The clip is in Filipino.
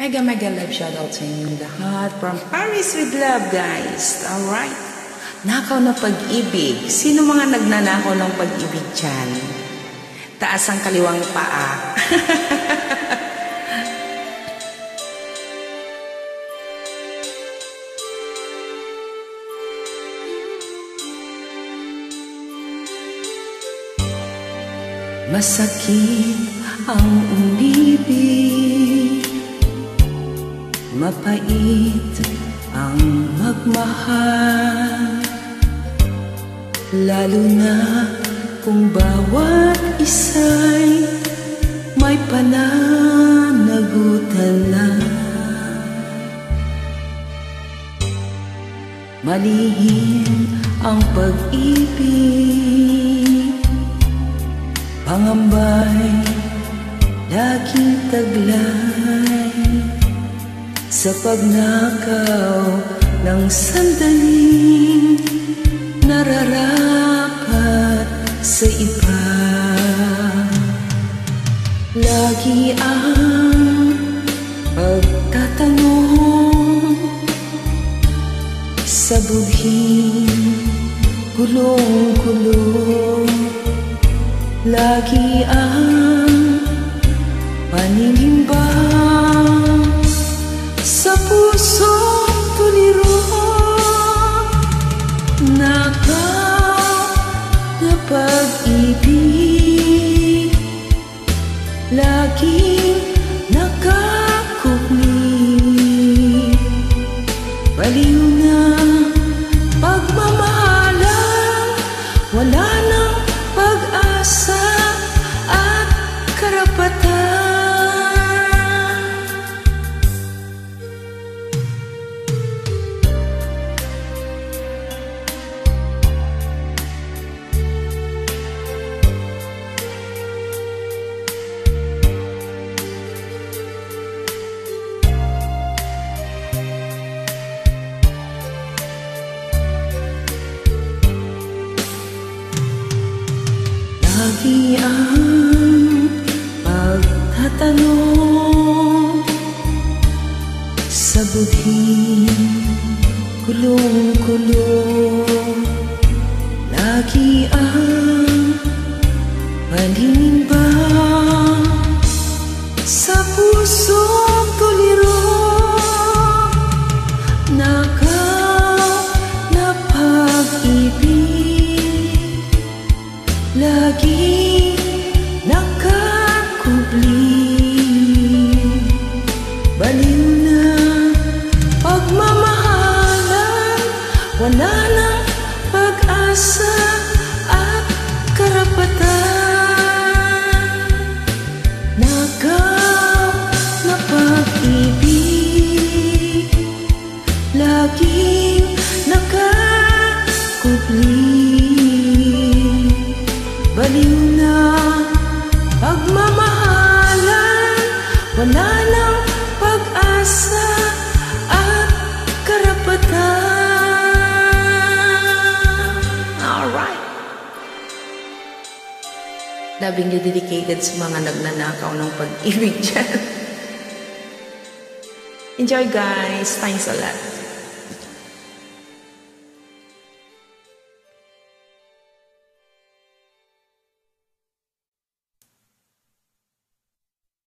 Mega love shoutout sa inyong lahat from Paris with love, guys. Alright. Nakaw ng pag-ibig. Sino mga nagnanakaw ng pag-ibig dyan? Taas ang kaliwang paa. Masakit ang umibig, mapait ang magmahal, lalo na kung bawat isa'y may pananagutan na. Malihim ang pag-ibig, pangambay laging taglay, sa pagnakaw ng sandaling nararapat sa iba. Lagi ang pagtatanong sa budhing gulong-gulong. Lagi ang paninimbang sa pusong tuliro. Nakaw na pag-ibig, laging nakakukli. Baliw na pagmamahalan, wala nang pag-asa at karapatan. Lagi ang pagtatanong sa budhing gulong-gulong. Lagi ang paninimbang sa pusong tuliro. Nakaw na pag-ibig, lagi nakakubli. Baliw na pagmamahalan, wala nang pag-asa at karapatan. Nakaw na pag-ibig, laging nakakubli. Baliw na pagmamahalan, wala nang pag-asa at karapatan. Alright. Labing dedicated sa mga nagnanakaw ng pag-ibig dyan. Enjoy, guys. Thanks a lot.